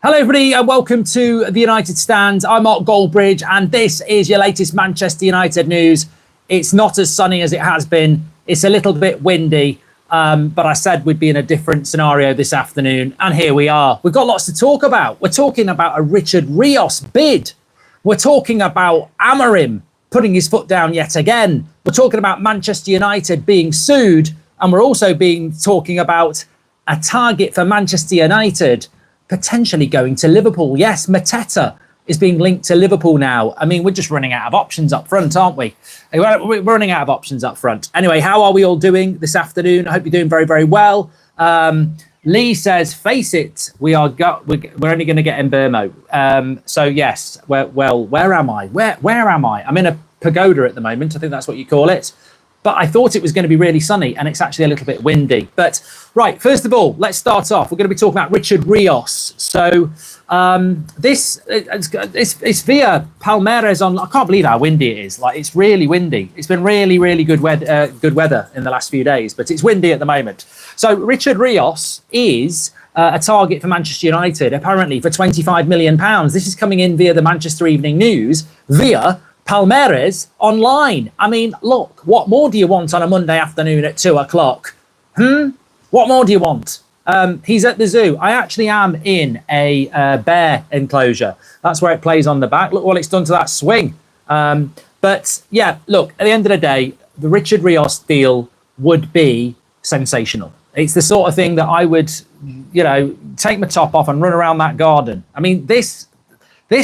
Hello, everybody, and welcome to the United Stand. I'm Mark Goldbridge, and this is your latest Manchester United news. It's not as sunny as it has been. It's a little bit windy, but I said we'd be in a different scenario this afternoon, and here we are. We've got lots to talk about. We're talking about a Richard Rios bid. We're talking about Amorim putting his foot down yet again. We're talking about Manchester United being sued, and we're also talking about a target for Manchester United potentially going to Liverpool. Yes, Mateta is being linked to Liverpool now. I mean, we're just running out of options up front, aren't we? We're running out of options up front. Anyway, how are we all doing this afternoon? I hope you're doing very, very well. Lee says, face it, we're only going to get Mbermo. So yes, where am I? Where am I? I'm in a pagoda at the moment. I think that's what you call it. But I thought it was going to be really sunny, and it's actually a little bit windy. But right, first of all, let's start off. We're going to be talking about Richard Rios. So it's via Palmeiras on. I can't believe how windy it is. Like, it's really windy. It's been really, really good weather in the last few days, but it's windy at the moment. So Richard Rios is a target for Manchester United, apparently for £25 million. This is coming in via the Manchester Evening News via Palmeiras online. I mean, look, what more do you want on a Monday afternoon at 2:00? What more do you want? He's at the zoo. I actually am in a bear enclosure. That's where it plays on the back. Look what it's done to that swing. But yeah, look, at the end of the day, the Richard Rios deal would be sensational. It's the sort of thing that I would, take my top off and run around that garden. I mean, this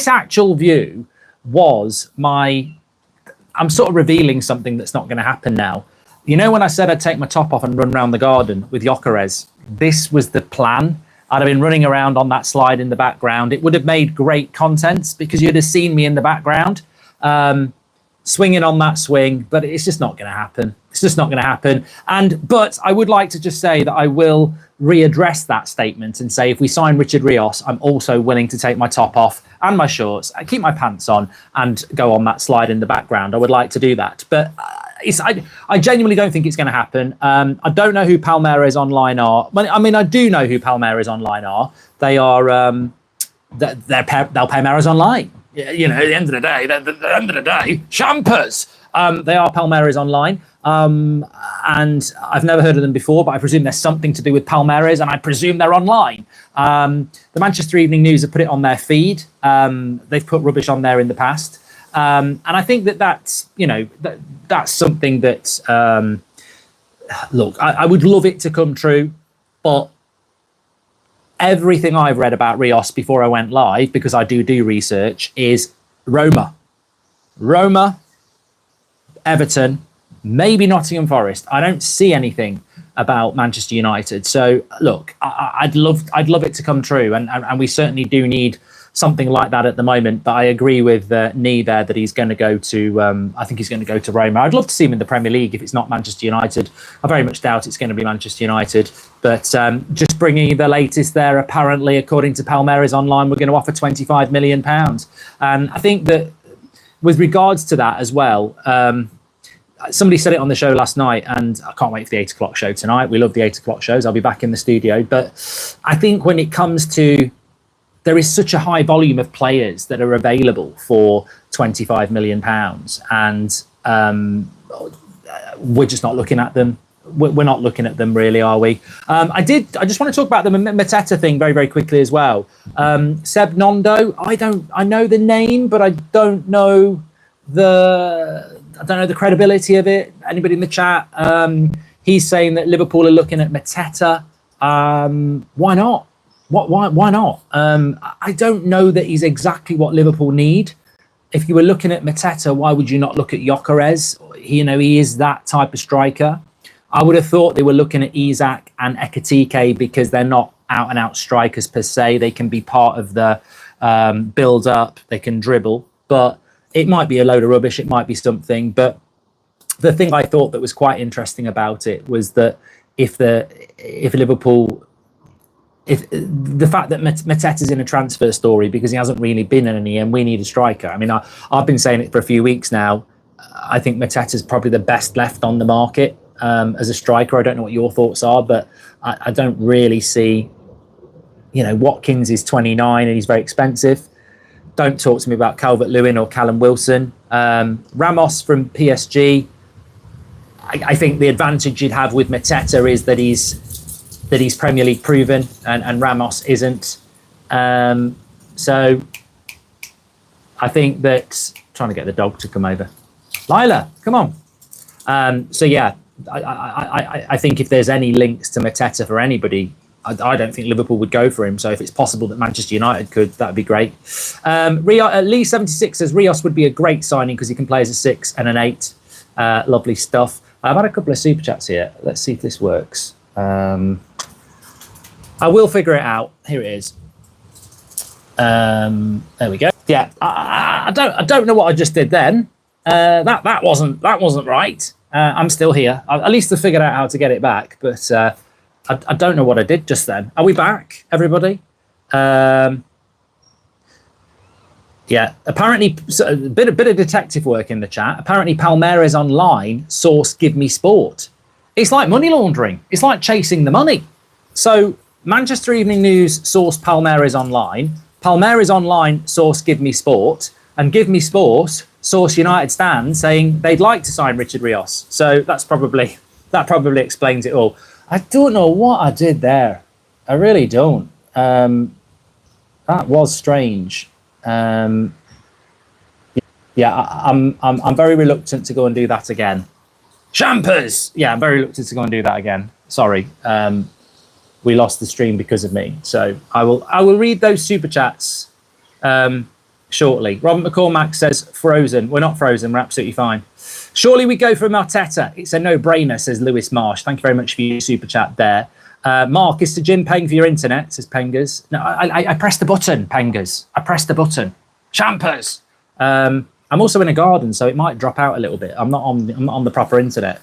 actual view was I'm sort of revealing something that's not going to happen now. You know, when I said I'd take my top off and run around the garden with Gyökeres, this was the plan. I'd have been running around on that slide in the background. It would have made great content because you'd have seen me in the background swinging on that swing, but it's just not going to happen. It's just not going to happen. But I would like to just say that I will readdress that statement and say, if we sign Richard Rios, I'm also willing to take my top off and my shorts, I keep my pants on and go on that slide in the background. I would like to do that. But I genuinely don't think it's going to happen. I don't know who Palmeiras Online are. I mean, I do know who Palmeiras Online are. They are, they'll Palmeiras Online. At the end of the day, champers. They are Palmeiras Online. And I've never heard of them before, but I presume there's something to do with Palmeiras, and I presume they're online. The Manchester Evening News have put it on their feed. They've put rubbish on there in the past. And I think that's something that, look, I would love it to come true, but everything I've read about Rios before I went live, because I do research, is Roma, Everton, maybe Nottingham Forest. I don't see anything about Manchester United. So look, I'd love it to come true, and we certainly do need something like that at the moment. But I agree with Nee there that he's going to go to. I think he's going to go to Roma. I'd love to see him in the Premier League if it's not Manchester United. I very much doubt it's going to be Manchester United. But just bringing you the latest there. Apparently, according to Palmeiras Online, we're going to offer £25 million, and I think that with regards to that as well. Somebody said it on the show last night, and I can't wait for the 8:00 show tonight. We love the 8:00 shows. I'll be back in the studio. But I think when it comes to, there is such a high volume of players that are available for £25 million, and we're just not looking at them. We're not looking at them, really, are we? I just want to talk about the Mateta thing very, very quickly as well. Seb Nondo, I know the name, but I don't know the credibility of it. Anybody in the chat? He's saying that Liverpool are looking at Mateta. Why not? Why not? I don't know that he's exactly what Liverpool need. If you were looking at Mateta, why would you not look at Gyökeres? He is that type of striker. I would have thought they were looking at Isak and Ekitike because they're not out-and-out strikers per se. They can be part of the build-up. They can dribble. But it might be a load of rubbish. It might be something. But the thing I thought that was quite interesting about it was that if Liverpool... If the fact that Mateta's in a transfer story because he hasn't really been in any, and we need a striker. I mean, I've been saying it for a few weeks now. I think Mateta's probably the best left on the market as a striker. I don't know what your thoughts are, but I don't really see Watkins is 29 and he's very expensive. Don't talk to me about Calvert-Lewin or Callum Wilson. Ramos from PSG. I think the advantage you'd have with Mateta is that he's Premier League proven and Ramos isn't. So I think that trying to get the dog to come over. Lila, come on. So yeah, I think if there's any links to Mateta for anybody, I don't think Liverpool would go for him. So if it's possible that Manchester United could, that'd be great. Lee76 says Rios would be a great signing because he can play as a 6 and an 8. Lovely stuff. I've had a couple of super chats here. Let's see if this works. I will figure it out. Here it is. There we go. Yeah, I don't know what I just did then. That wasn't right. I'm still here. At least I figured out how to get it back, but I don't know what I did just then. Are we back, everybody? Yeah, apparently a bit of detective work in the chat. Apparently Palmeiras online source Give Me Sport. It's like money laundering. It's like chasing the money. So Manchester Evening News source Palmeiras online. Palmeiras online source Give Me Sport, and Give Me Sport source United stand saying they'd like to sign Richard Rios. So that probably explains it all. I don't know what I did there. I really don't. That was strange. Yeah, I'm very reluctant to go and do that again. Champers! Yeah, I'm very reluctant to go and do that again. Sorry. We lost the stream because of me. So I will read those super chats shortly. Robert McCormack says frozen. We're not frozen. We're absolutely fine. Surely we go for Mateta. It's a no-brainer, says Lewis Marsh. Thank you very much for your super chat there. Mark, is the gym paying for your internet, says Pengas. No, I pressed the button, Pengas. I pressed the button. Champers! I'm also in a garden, so it might drop out a little bit. I'm not on the proper internet.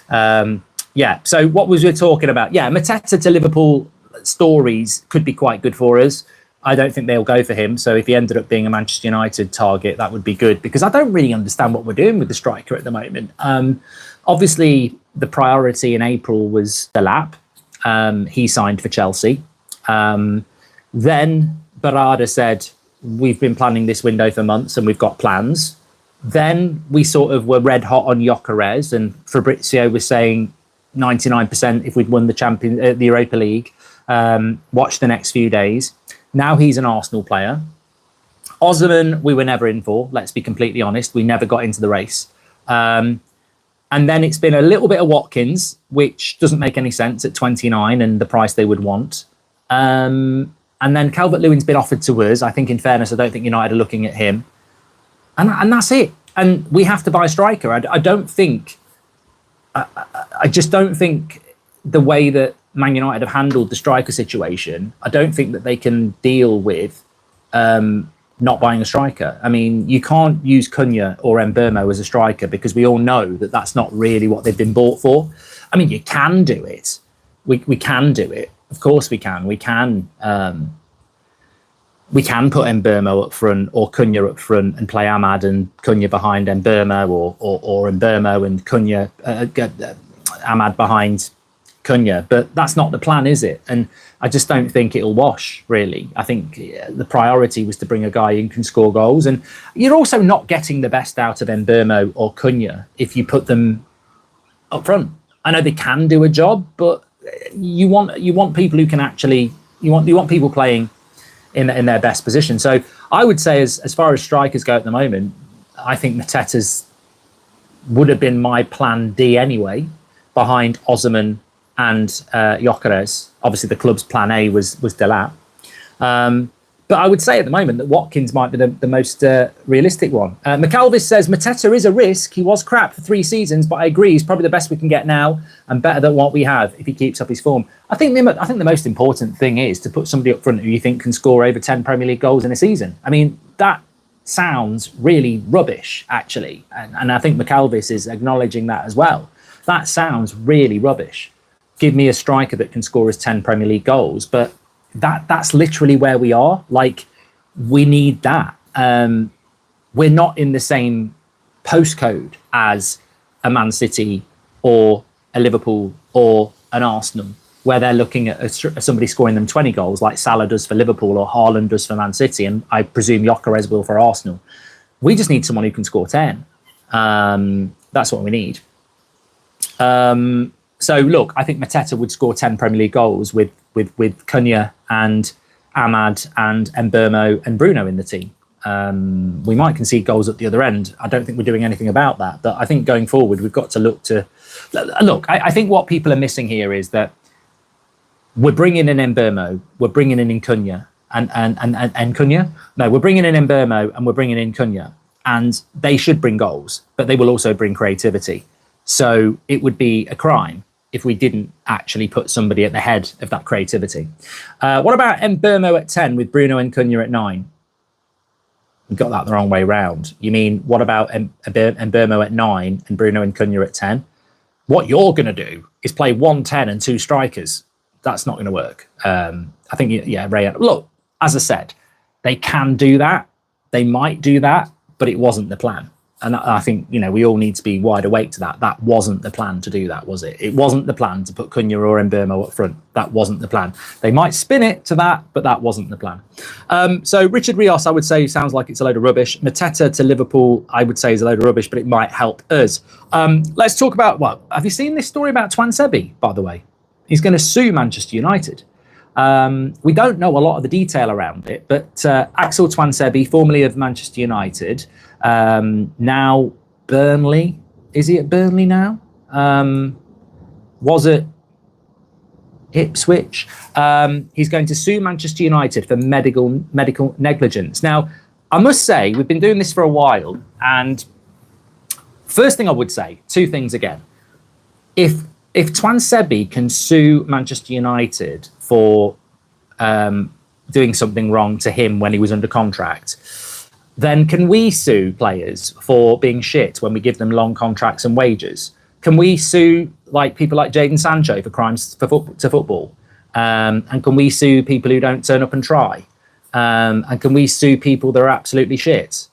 Yeah, so what was we talking about? Yeah, Mateta to Liverpool stories could be quite good for us. I don't think they'll go for him. So if he ended up being a Manchester United target, that would be good, because I don't really understand what we're doing with the striker at the moment. Obviously, the priority in April was Delap. He signed for Chelsea. Then Barada said, we've been planning this window for months and we've got plans. Then we sort of were red hot on Gyökeres, and Fabrizio was saying 99% if we'd won the Europa League. Watch the next few days. Now he's an Arsenal player. Osman, we were never in for, let's be completely honest. We never got into the race. And then it's been a little bit of Watkins, which doesn't make any sense at 29 and the price they would want. And then Calvert-Lewin's been offered to us. I think, in fairness, I don't think United are looking at him. And that's it. And we have to buy a striker. I just don't think the way that Man United have handled the striker situation, I don't think that they can deal with not buying a striker. I mean, you can't use Cunha or Mbeumo as a striker, because we all know that that's not really what they've been bought for. I mean, you can do it. We can do it. Of course we can. We can put Mbeumo up front or Cunha up front and play Ahmad and Cunha behind Mbeumo, or Mbeumo and Cunha, Ahmad behind Cunha. But that's not the plan, is it? And I just don't think it'll wash, really. I think the priority was to bring a guy who can score goals. And you're also not getting the best out of Mbeumo or Cunha if you put them up front. I know they can do a job, but you want people who can actually, you want people playing in their best position. So I would say, as far as strikers go at the moment, I think Mateta's would have been my plan D anyway, behind Osman and Gyökeres. Obviously, the club's plan A was Delap. But I would say at the moment that Watkins might be the most realistic one. McAlvis says, Mateta is a risk. He was crap for 3 seasons, but I agree he's probably the best we can get now and better than what we have if he keeps up his form. I think the most important thing is to put somebody up front who you think can score over 10 Premier League goals in a season. I mean, that sounds really rubbish, actually. And I think McAlvis is acknowledging that as well. That sounds really rubbish. Give me a striker that can score us 10 Premier League goals, but that's literally where we are. Like, we need that. We're not in the same postcode as a Man City or a Liverpool or an Arsenal. where they're looking at somebody scoring them 20 goals, like Salah does for Liverpool or Haaland does for Man City, and I presume Gyökeres will for Arsenal. We just need someone who can score 10. That's what we need. So look, I think Mateta would score 10 Premier League goals with Cunha and Ahmad and Mbeumo and Bruno in the team. We might concede goals at the other end. I don't think we're doing anything about that. But I think going forward, we've got to look to... Look, I think what people are missing here is that we're bringing in Mbeumo, we're bringing in Cunha, and Cunha? No, we're bringing in Mbeumo and we're bringing in Cunha. And they should bring goals, but they will also bring creativity. So it would be a crime if we didn't actually put somebody at the head of that creativity. What about Mbeumo at 10 with Bruno and Cunha at 9? You got that the wrong way round. You mean, what about Mbeumo at 9 and Bruno and Cunha at 10? What you're going to do is play 1 10 and 2 strikers. That's not going to work. I think, yeah, Ray, look, as I said, they can do that. They might do that, but it wasn't the plan. And I think, you know, we all need to be wide awake to that. That wasn't the plan to do that, was it? It wasn't the plan to put Cunha or Mbeumo up front. That wasn't the plan. They might spin it to that, but that wasn't the plan. So Richard Rios, I would say, sounds like it's a load of rubbish. Mateta to Liverpool, I would say, is a load of rubbish, but it might help us. Let's talk about, well, have you seen this story about Tuanzebe, by the way? He's going to sue Manchester United. We don't know a lot of the detail around it, but Axel Tuanzebe, formerly of Manchester United, now Burnley. Is he at Burnley now? Was it Ipswich? He's going to sue Manchester United for medical negligence. Now, I must say, we've been doing this for a while, and first thing I would say, 2 things again. If Tuanzebe can sue Manchester United for doing something wrong to him when he was under contract, then can we sue players for being shit when we give them long contracts and wages? Can we sue people like Jadon Sancho for crimes to football? And can we sue people who don't turn up and try? And can we sue people that are absolutely shit?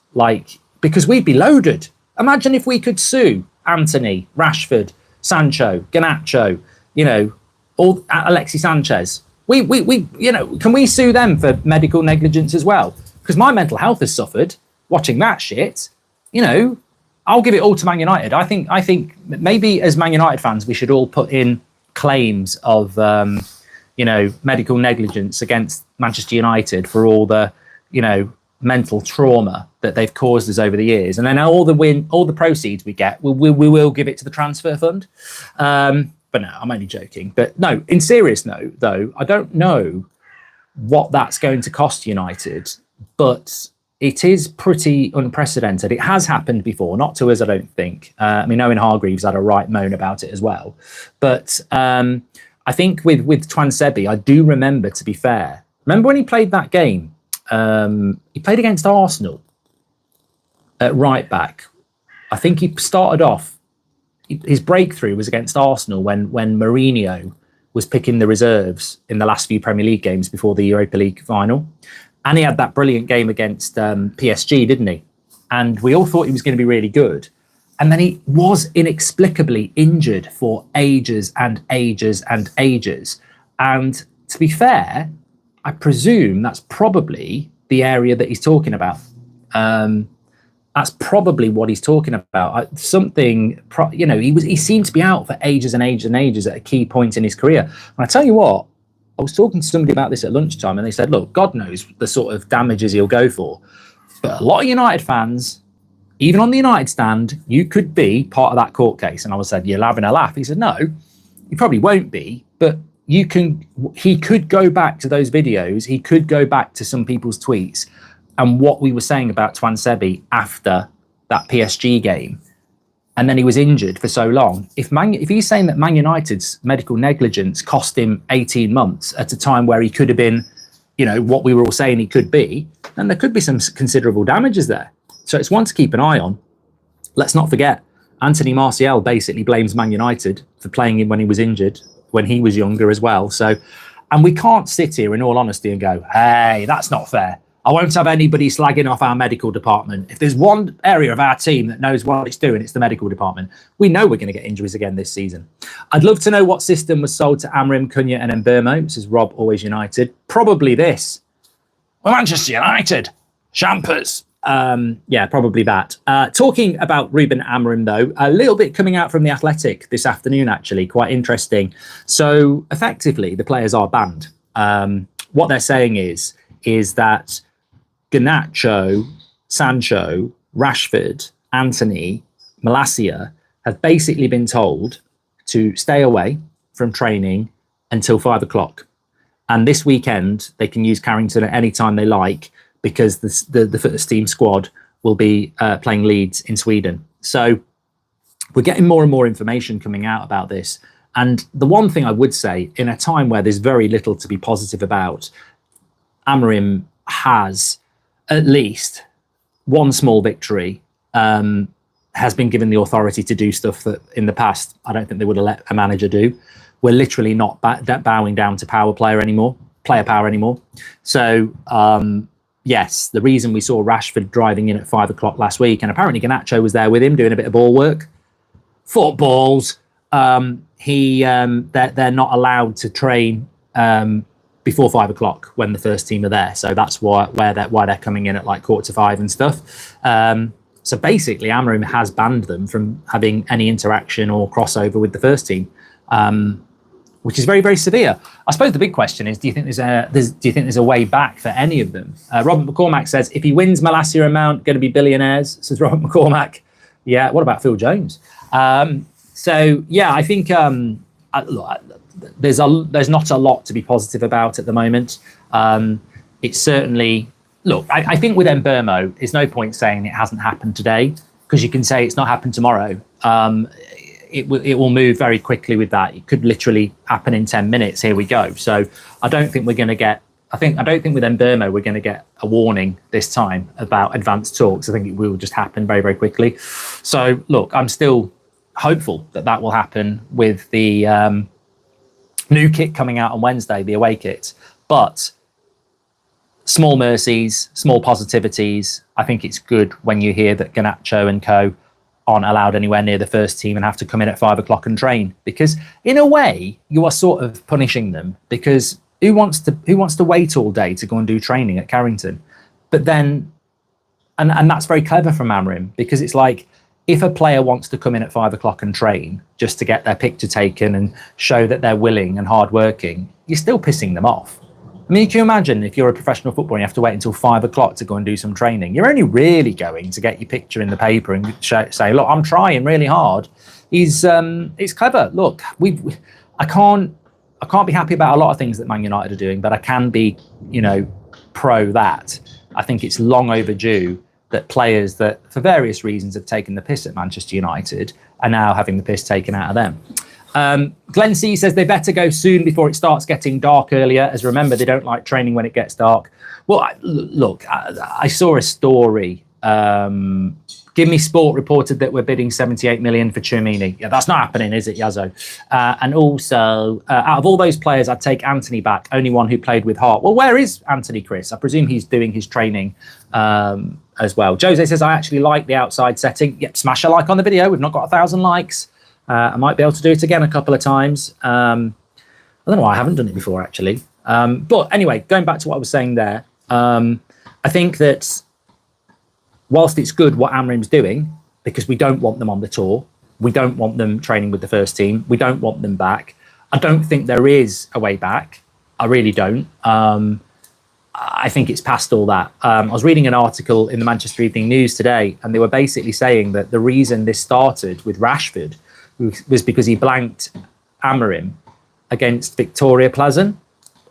Because we'd be loaded. Imagine if we could sue Anthony, Rashford, Sancho, Garnacho, all Alexis Sanchez. Can we sue them for medical negligence as well? Because my mental health has suffered watching that shit. I'll give it all to Man United. I think maybe as Man United fans, we should all put in claims of, medical negligence against Manchester United for all the, mental trauma that they've caused us over the years. And then all the proceeds we get, we will give it to the transfer fund. But no, I'm only joking. But no, in serious note, though, I don't know what that's going to cost United, but it is pretty unprecedented. It has happened before, not to us, I don't think. Owen Hargreaves had a right moan about it as well. But I think with Tuanzebe, I do remember, to be fair, remember when he played that game? He played against Arsenal at right back. I think he started off, his breakthrough was against Arsenal when Mourinho was picking the reserves in the last few Premier League games before the Europa League final. And he had that brilliant game against PSG, didn't he? And we all thought he was going to be really good. And then he was inexplicably injured for ages and ages and ages. And to be fair, I presume that's probably the area that he's talking about. That's probably what he's talking about. He seemed to be out for ages and ages and ages at a key point in his career. And I tell you what, I was talking to somebody about this at lunchtime, and they said, look, God knows the sort of damages he'll go for. But a lot of United fans, even on the United stand, you could be part of that court case. And I said, you're having a laugh. He said, no, you probably won't be, but he could go back to those videos. He could go back to some people's tweets and what we were saying about Tuanzebe after that PSG game. And then he was injured for so long. If he's saying that Man United's medical negligence cost him 18 months at a time where he could have been, what we were all saying he could be, then there could be some considerable damages there. So it's one to keep an eye on. Let's not forget, Anthony Martial basically blames Man United for playing him when he was injured, when he was younger as well. So, and we can't sit here in all honesty and go, hey, that's not fair. I won't have anybody slagging off our medical department. If there's one area of our team that knows what it's doing, it's the medical department. We know we're going to get injuries again this season. I'd love to know what system was sold to Amorim, Cunha and Mbeumo. This is Rob, Always United. Probably this. Well, Manchester United. Champers. Yeah, probably that. Talking about Ruben Amorim, though, a little bit coming out from The Athletic this afternoon, actually. Quite interesting. So, effectively, the players are banned. What they're saying is that Garnacho, Sancho, Rashford, Antony, Malacia have basically been told to stay away from training until 5 o'clock. And this weekend, they can use Carrington at any time they like because the first team squad will be playing Leeds in Sweden. So we're getting more and more information coming out about this. And the one thing I would say, in a time where there's very little to be positive about, Amorim has at least one small victory, has been given the authority to do stuff that in the past I don't think they would have let a manager do. We're literally not bowing down to player power anymore. So yes, the reason we saw Rashford driving in at 5 o'clock last week, and apparently Garnacho was there with him doing a bit of ball work, footballs. They're not allowed to train before 5 o'clock when the first team are there. So that's why they're coming in at like 4:45 and stuff. So basically, Amorim has banned them from having any interaction or crossover with the first team, which is very, very severe. I suppose the big question is: do you think there's a way back for any of them? Robert McCormack says if he wins Malacia and Mount, going to be billionaires. Says Robert McCormack. Yeah. What about Phil Jones? So yeah, I think there's not a lot to be positive about at the moment. It's certainly, look, I think with Mbeumo, there's no point saying it hasn't happened today, because you can say it's not happened tomorrow. It will move very quickly with that. It could literally happen in 10 minutes. Here we go. So I don't think we're going to get, I don't think with Mbeumo we're going to get a warning this time about advanced talks. I think it will just happen very, very quickly. So look, I'm still hopeful that will happen with the new kit coming out on Wednesday, the away kit. But small mercies, small positivities. I think it's good when you hear that Garnacho and co aren't allowed anywhere near the first team and have to come in at 5 o'clock and train, because in a way you are sort of punishing them, because who wants to wait all day to go and do training at Carrington? But then, and that's very clever from Amorim, because it's like, if a player wants to come in at 5 o'clock and train just to get their picture taken and show that they're willing and hardworking, you're still pissing them off. I mean, can you imagine if you're a professional footballer and you have to wait until 5 o'clock to go and do some training? You're only really going to get your picture in the paper and say, look, I'm trying really hard. It's clever. Look, I can't be happy about a lot of things that Man United are doing, but I can be, pro that. I think it's long overdue that players that, for various reasons, have taken the piss at Manchester United are now having the piss taken out of them. Glenn C says they better go soon before it starts getting dark earlier, as remember, they don't like training when it gets dark. Well, I saw a story. Give Me Sport reported that we're bidding 78 million for Tchouaméni. Yeah, that's not happening, is it, Yazzo? And also, out of all those players, I'd take Antony back, only one who played with heart. Well, where is Antony, Chris? I presume he's doing his training as well. Jose says, I actually like the outside setting. Yep, smash a like on the video. We've not got 1,000 likes. I might be able to do it again a couple of times. I don't know why I haven't done it before, actually. But anyway, going back to what I was saying there, I think that whilst it's good what Amorim's doing, because we don't want them on the tour, we don't want them training with the first team, we don't want them back, I don't think there is a way back. I really don't. I think it's past all that. I was reading an article in the Manchester Evening News today, and they were basically saying that the reason this started with Rashford was because he blanked Amorim against Victoria Pleasant.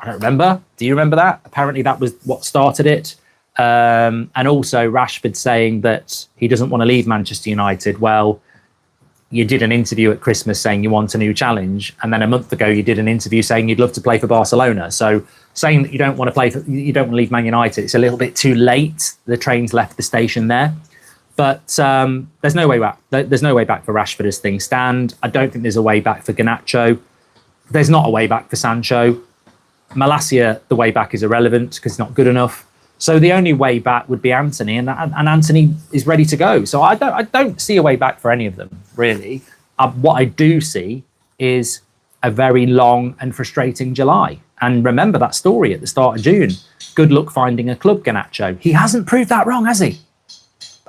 I don't remember. Do you remember that? Apparently that was what started it. And also Rashford saying that he doesn't want to leave Manchester United. Well, you did an interview at Christmas saying you want a new challenge, and then a month ago you did an interview saying you'd love to play for Barcelona. So saying that you don't want to leave Man United, it's a little bit too late. The train's left the station there. But there's no way back. There's no way back for Rashford as things stand. I don't think there's a way back for Garnacho. There's not a way back for Sancho. Malacia, the way back is irrelevant because it's not good enough. So the only way back would be Anthony, and Anthony is ready to go. So I don't see a way back for any of them, really. What I do see is a very long and frustrating July. And remember that story at the start of June. Good luck finding a club, Garnacho. He hasn't proved that wrong, has he?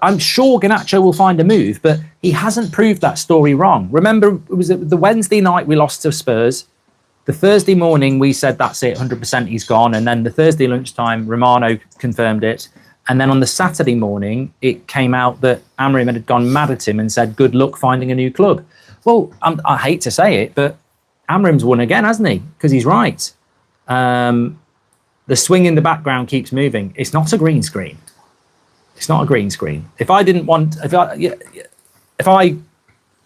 I'm sure Garnacho will find a move, but he hasn't proved that story wrong. Remember, it was the Wednesday night we lost to Spurs. The Thursday morning, we said, that's it, 100% he's gone. And then the Thursday lunchtime, Romano confirmed it. And then on the Saturday morning, it came out that Amorim had gone mad at him and said, good luck finding a new club. Well, I hate to say it, but Amorim's won again, hasn't he? Because he's right. The swing in the background keeps moving. It's not a green screen. It's not a green screen. If I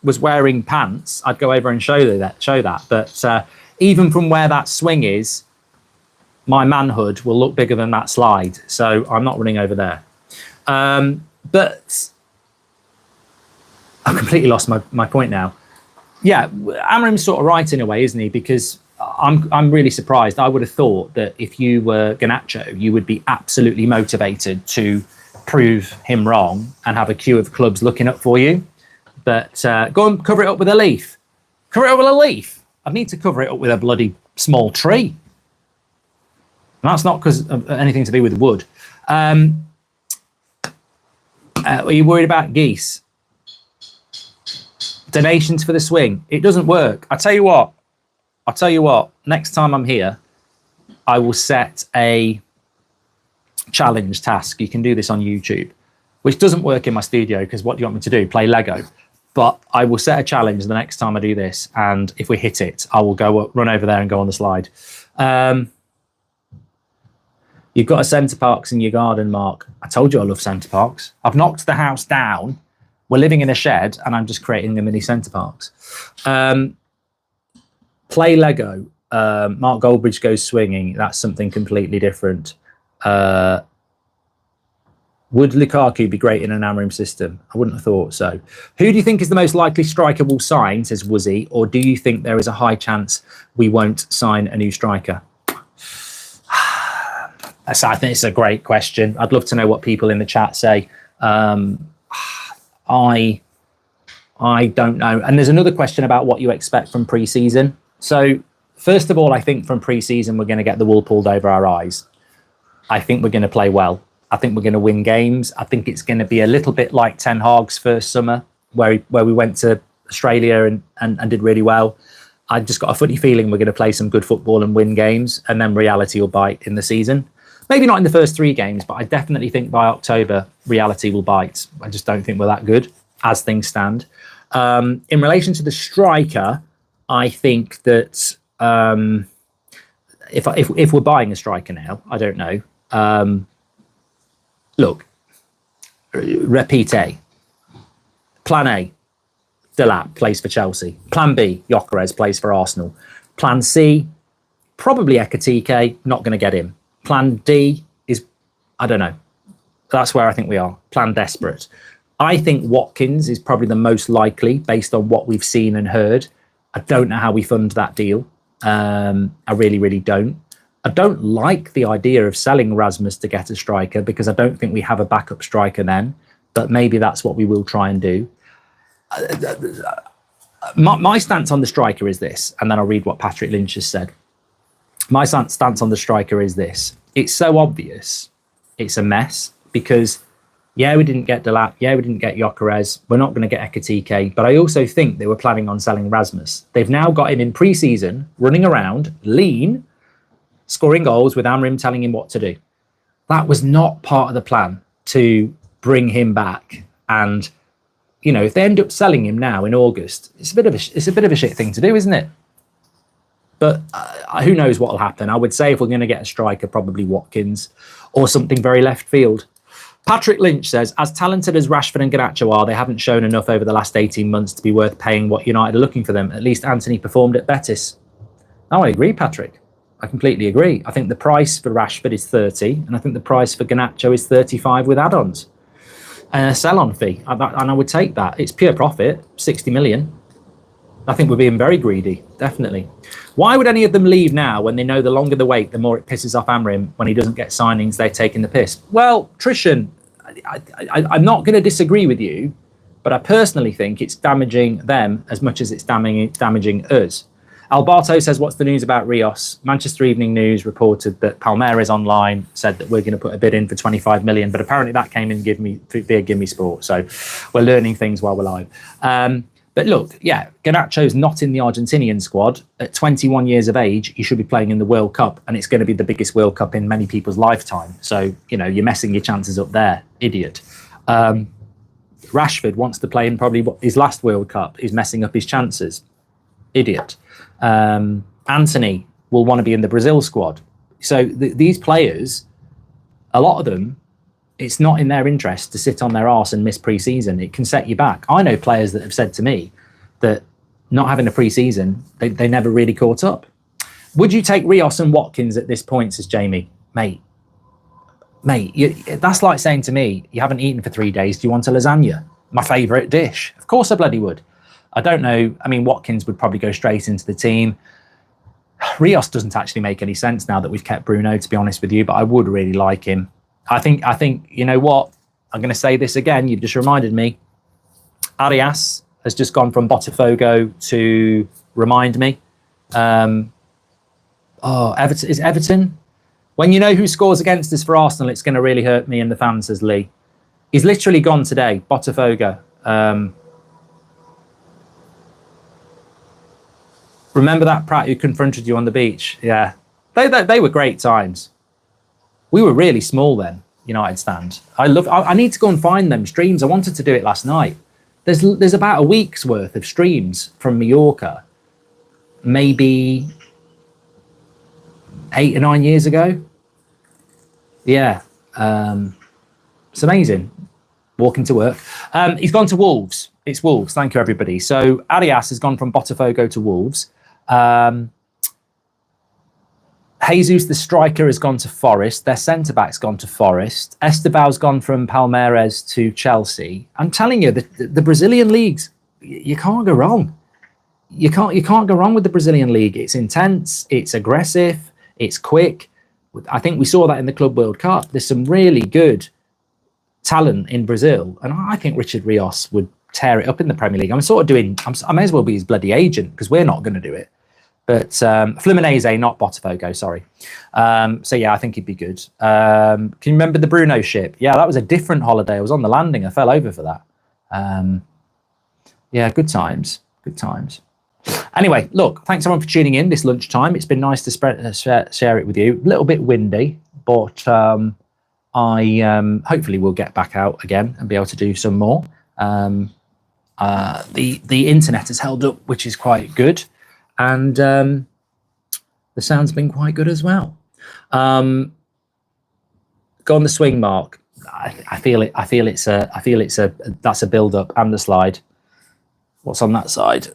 was wearing pants, I'd go over and show that. But even from where that swing is, my manhood will look bigger than that slide. So I'm not running over there. But I've completely lost my point now. Yeah, Amorim's sort of right in a way, isn't he? Because I'm really surprised. I would have thought that if you were Garnacho, you would be absolutely motivated to prove him wrong and have a queue of clubs looking up for you. But go and cover it up with a leaf. Cover it up with a leaf. I need to cover it up with a bloody small tree. And that's not because of anything to do with wood. Are you worried about geese? Donations for the swing. It doesn't work. I'll tell you what. Next time I'm here, I will set a challenge task. You can do this on YouTube, which doesn't work in my studio because what do you want me to do? Play Lego. But I will set a challenge the next time I do this. And if we hit it, I will run over there and go on the slide. You've got a centre parks in your garden, Mark. I told you I love centre parks. I've knocked the house down. We're living in a shed and I'm just creating a mini centre parks. Play Lego. Mark Goldbridge goes swinging. That's something completely different. Would Lukaku be great in an Amorim system? I wouldn't have thought so. Who do you think is the most likely striker we'll sign, says Wuzzy, or do you think there is a high chance we won't sign a new striker? I think it's a great question. I'd love to know what people in the chat say. I don't know. And there's another question about what you expect from pre-season. So first of all, I think from pre-season, we're going to get the wool pulled over our eyes. I think we're going to play well. I think we're going to win games. I think it's going to be a little bit like Ten Hag's first summer, where we went to Australia and did really well. I just got a funny feeling we're going to play some good football and win games, and then reality will bite in the season. Maybe not in the first 3 games, but I definitely think by October, reality will bite. I just don't think we're that good as things stand. In relation to the striker, I think that if we're buying a striker now, I don't know. Look, repeat A. Plan A, Delap plays for Chelsea. Plan B, Gyökeres plays for Arsenal. Plan C, probably Ekatike, not going to get him. Plan D is, I don't know. That's where I think we are. Plan desperate. I think Watkins is probably the most likely based on what we've seen and heard. I don't know how we fund that deal. I really, really don't. I don't like the idea of selling Rasmus to get a striker because I don't think we have a backup striker then, but maybe that's what we will try and do. My stance on the striker is this, and then I'll read what Patrick Lynch has said. My stance on the striker is this. It's so obvious. It's a mess because, yeah, we didn't get Delap. Yeah, we didn't get Gyökeres. We're not going to get Ekatike. But I also think they were planning on selling Rasmus. They've now got him in pre-season, running around, lean, scoring goals with Amorim telling him what to do. That was not part of the plan to bring him back. And, you know, if they end up selling him now in August, it's a bit of a shit thing to do, isn't it? But who knows what will happen. I would say if we're going to get a striker, probably Watkins or something very left field. Patrick Lynch says, as talented as Rashford and Garnacho are, they haven't shown enough over the last 18 months to be worth paying what United are looking for them. At least Anthony performed at Betis. Oh, I agree, Patrick. I completely agree. I think the price for Rashford is 30, and I think the price for Garnacho is 35 with add-ons and a sell-on fee. And I would take that. It's pure profit, 60 million. I think we're being very greedy, definitely. Why would any of them leave now when they know the longer they wait, the more it pisses off Amorim when he doesn't get signings, they're taking the piss? Well, Trishan, I'm not going to disagree with you, but I personally think it's damaging them as much as it's damaging us. Alberto says, what's the news about Rios? Manchester Evening News reported that Palmeiras Online said that we're going to put a bid in for 25 million, but apparently that came in via Gimme Sport. So we're learning things while we're live. But look, yeah, Garnacho's not in the Argentinian squad. At 21 years of age, he should be playing in the World Cup, and it's going to be the biggest World Cup in many people's lifetime. So, you know, you're messing your chances up there, idiot. Rashford wants to play in probably his last World Cup. He's messing up his chances, idiot. Anthony will want to be in the Brazil squad. So these players, a lot of them, it's not in their interest to sit on their arse and miss pre-season. It can set you back. I know players that have said to me that not having a pre-season, they never really caught up. Would you take Rios and Watkins at this point, says Jamie? Mate, that's like saying to me, you haven't eaten for 3 days, do you want a lasagna? My favourite dish. Of course I bloody would. I don't know. I mean, Watkins would probably go straight into the team. Rios doesn't actually make any sense now that we've kept Bruno, to be honest with you, but I would really like him. I think, you know what? I'm going to say this again. You've just reminded me. Arias has just gone from Botafogo to remind me. Everton is Everton. When you know who scores against us for Arsenal, it's going to really hurt me and the fans, says Lee. He's literally gone today, Botafogo. Remember that Pratt who confronted you on the beach? Yeah. They were great times. We were really small then, United stand. I need to go and find them streams. I wanted to do it last night. There's about a week's worth of streams from Mallorca, maybe 8 or 9 years ago. Yeah. It's amazing. Walking to work. He's gone to Wolves. It's Wolves. Thank you, everybody. So Arias has gone from Botafogo to Wolves. Jesus, the striker, has gone to Forest. Their centre-back's gone to Forest. Esteval's gone from Palmeiras to Chelsea. I'm telling you, the Brazilian leagues, you can't go wrong. You can't go wrong with the Brazilian league. It's intense. It's aggressive. It's quick. I think we saw that in the Club World Cup. There's some really good talent in Brazil, and I think Richard Rios would tear it up in the Premier League. I may as well be his bloody agent because we're not going to do it. But Fluminense, not Botafogo, sorry. So, yeah, I think he'd be good. Can you remember the Bruno ship? Yeah, that was a different holiday. I was on the landing. I fell over for that. Yeah, good times. Good times. Anyway, look, thanks everyone for tuning in this lunchtime. It's been nice to share it with you. A little bit windy, but I hopefully will get back out again and be able to do some more. The internet has held up, which is quite good. And the sound's been quite good as well. Go on the swing, Mark. I feel it's that's a build up and the slide. What's on that side?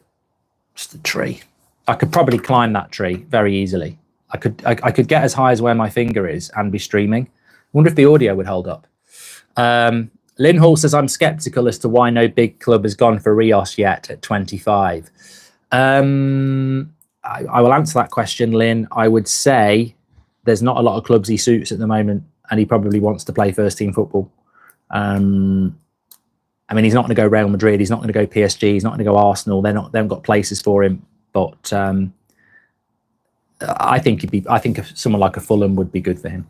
Just a tree. I could probably climb that tree very easily. I could get as high as where my finger is and be streaming. Wonder if the audio would hold up. Lynn Hall says, I'm skeptical as to why no big club has gone for Rios yet at 25. I will answer that question, Lynn. I would say there's not a lot of clubs he suits at the moment, and he probably wants to play first team football. I mean, he's not going to go Real Madrid. He's not going to go PSG. He's not going to go Arsenal. They haven't got places for him. But I think someone like a Fulham would be good for him.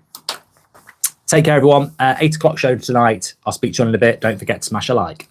Take care, everyone. 8 o'clock show tonight. I'll speak to you in a bit. Don't forget to smash a like.